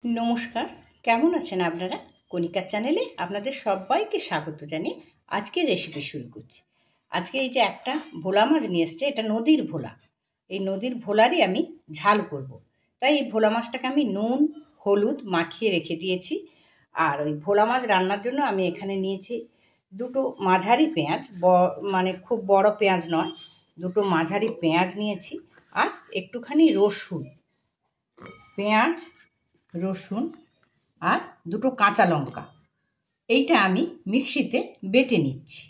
নমস্কার, কেমন আছেন আপনারা? কণিকার চ্যানেলে আপনাদের সবাইকে স্বাগত জানিয়ে আজকে রেসিপি শুরু করছি। আজকে এই যে একটা ভোলা মাছ নিয়ে এসছে, এটা নদীর ভোলা। এই নদীর ভোলারই আমি ঝাল করব। তাই এই ভোলা মাছটাকে আমি নুন হলুদ মাখিয়ে রেখে দিয়েছি। আর ওই ভোলা মাছ রান্নার জন্য আমি এখানে নিয়েছি দুটো মাঝারি পেঁয়াজ, মানে খুব বড় পেঁয়াজ নয়, দুটো মাঝারি পেঁয়াজ নিয়েছি। আর একটুখানি রসুন, পেঁয়াজ, রসুন আর দুটো কাঁচা লঙ্কা, এইটা আমি মিক্সিতে বেটে নিচ্ছি।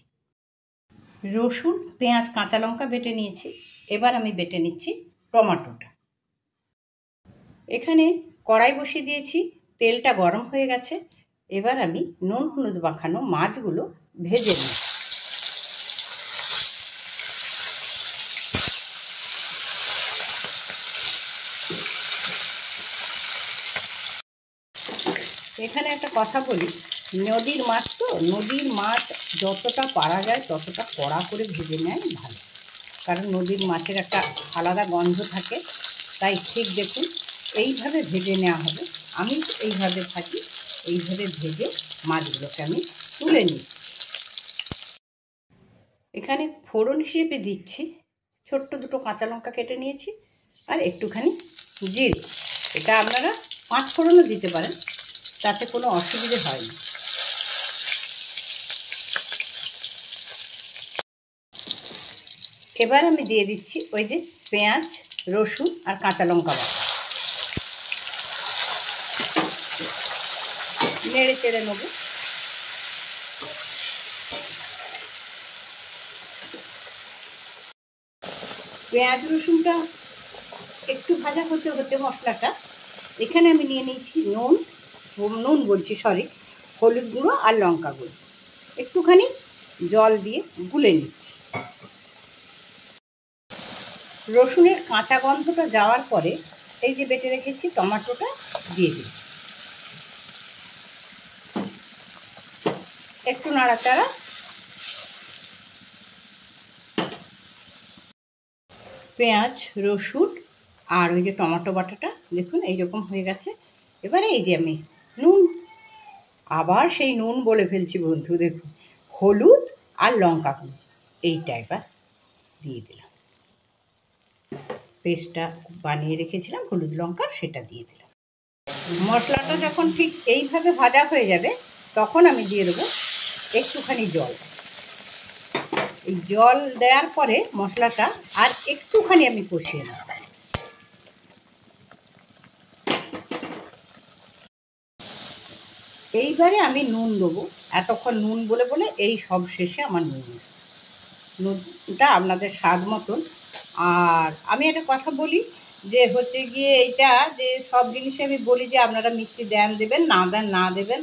রসুন পেঁয়াজ কাঁচা লঙ্কা বেটে নিয়েছি। এবার আমি বেটে নিচ্ছি টমেটোটা। এখানে কড়াই বসিয়ে দিয়েছি, তেলটা গরম হয়ে গেছে। এবার আমি নুন হলুদ মাখানো মাছগুলো ভেজে নিই। এখানে একটা কথা বলি, নদীর মাছ তো, নদীর মাছ যতটা পারা যায় ততটা কড়া করে ভেজে নেয় ভালো, কারণ নদীর মাছের একটা আলাদা গন্ধ থাকে। তাই ঠিক দেখুন, এইভাবে ভেজে নেওয়া হবে। আমি এইভাবে থাকি, এইভাবে ভেজে মাছগুলোকে আমি তুলে নিই। এখানে ফোড়ন হিসেবে দিচ্ছি ছোট্ট দুটো কাঁচা লঙ্কা কেটে নিয়েছি আর একটুখানি জিরে। এটা আপনারা 5 ফোড়নও দিতে পারেন, তাতে কোনো অসুবিধে হয় না। এবার আমি দিয়ে দিচ্ছি ওই যে পেঁয়াজ, রসুন আর কাঁচা লঙ্কা বাটা। নেড়ে চেড়ে নেব। পেঁয়াজ রসুনটা একটু ভাজা হতে হতে মশলাটা, এখানে আমি নিয়ে নিয়েছি হলুদ গুঁড়ো আর লঙ্কা গুঁড়ো, একটুখানি জল দিয়ে গুলে নিচ্ছি। রসুনের কাঁচা গন্ধটা যাওয়ার পরে এই যে বেটে রেখেছি টমেটোটা দিয়ে দিই। একটু নাড়াচাড়া। পেঁয়াজ রসুন আর ওই যে টমেটো বাটাটা দেখুন এইরকম হয়ে গেছে। এবারে এই যে আমি নুন, আবার সেই নুন বলে ফেলছি বন্ধু, দেখুন হলুদ আর লঙ্কা গুঁড়ো এইটা এবার দিয়ে দিলাম। পেস্টটা বানিয়ে রেখেছিলাম হলুদ লঙ্কার, সেটা দিয়ে দিলাম। মশলাটা যখন ঠিক এইভাবে ভাজা হয়ে যাবে তখন আমি দিয়ে দেবো একটুখানি জল। এই জল দেওয়ার পরে মশলাটা আর একটুখানি আমি কষিয়ে নেব। এইবারে আমি নুন দেবো। এতক্ষণ নুন বলে বলে এই সব শেষে আমার নুনটা আপনাদের স্বাদ মতন। আর আমি একটা কথা বলি যে হচ্ছে গিয়ে এইটা, যে সব জিনিসে আমি বলি যে আপনারা মিষ্টি দেবেন, না দেন না দেবেন,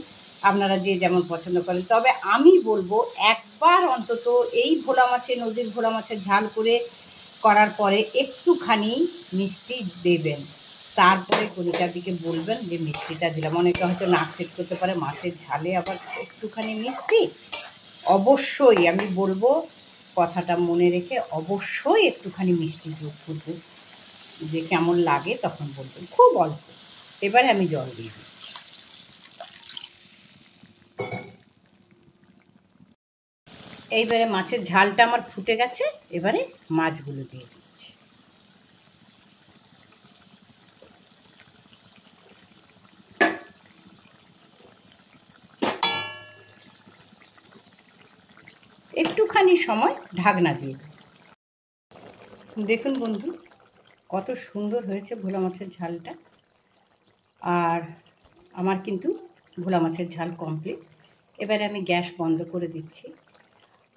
আপনারা যে যেমন পছন্দ করেন। তবে আমি বলবো একবার অন্তত এই ভোলা মাছের, নদীর ভোলা মাছের ঝাল করার পরে একটুখানি মিষ্টি দেবেন। তারপরে কণিকার দিকে বলবেন যে মিষ্টিটা দিলাম। অনেকে হয়তো নাক সেট করতে পারে মাছের ঝালে আবার একটুখানি মিষ্টি। অবশ্যই আমি বলবো, কথাটা মনে রেখে অবশ্যই একটুখানি মিষ্টি যোগ করবেন। যে কেমন লাগে তখন বলবেন, খুব অল্প। এবারে আমি জল দিয়ে দিচ্ছি। এইবারে মাছের ঝালটা আমার ফুটে গেছে, এবারে মাছগুলো দিয়ে দিচ্ছি। একটুখানি সময় ঢাকনা দিয়ে দিই। দেখুন বন্ধু, কত সুন্দর হয়েছে ভোলা মাছের ঝালটা। আর আমার কিন্তু ভোলা মাছের ঝাল কমপ্লিট। এবারে আমি গ্যাস বন্ধ করে দিচ্ছি।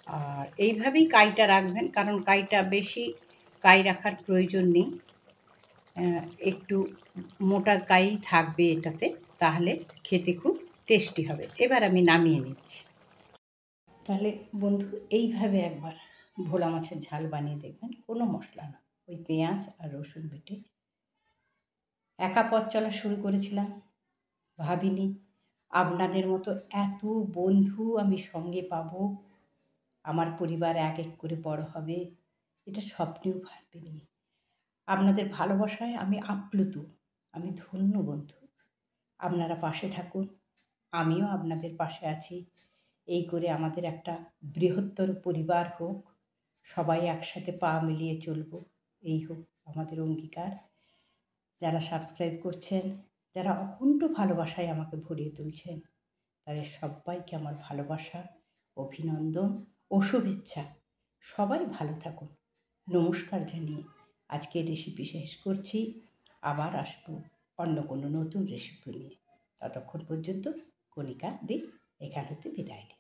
আর এইভাবেই কাইটা রাখবেন, কারণ কাইটা বেশি কাই রাখার প্রয়োজন নেই। একটু মোটা কাই থাকবে এটাতে, তাহলে খেতে খুব টেস্টি হবে। এবার আমি নামিয়ে নিচ্ছি। তাহলে বন্ধু এইভাবে একবার ভোলা মাছের ঝাল বানিয়ে দেখবেন, কোনো মশলা না, ওই পেঁয়াজ আর রসুন বেটে। একা পথ চলা শুরু করেছিলাম, ভাবিনি আপনাদের মতো এত বন্ধু আমি সঙ্গে পাবো, আমার পরিবার এক এক করে বড় হবে, এটা স্বপ্নেও ভাবিনি। আপনাদের ভালোবাসায় আমি আপ্লুত, আমি ধন্য বন্ধু। আপনারা পাশে থাকুন, আমিও আপনাদের পাশে আছি। এই করে আমাদের একটা বৃহত্তর পরিবার হোক, সবাই একসাথে পা মিলিয়ে চলব, এই হোক আমাদের অঙ্গীকার। যারা সাবস্ক্রাইব করছেন, যারা অকুণ্ঠ ভালোবাসায় আমাকে ভরিয়ে তুলছেন, তাদের সবাইকে আমার ভালোবাসা, অভিনন্দন ও শুভেচ্ছা। সবাই ভালো থাকুন। নমস্কার জানিয়ে আজকের রেসিপি শেষ করছি। আবার আসবো অন্য কোনো নতুন রেসিপি নিয়ে। ততক্ষণ পর্যন্ত কণিকা দি এখান হতে বিদায় নিচ্ছি।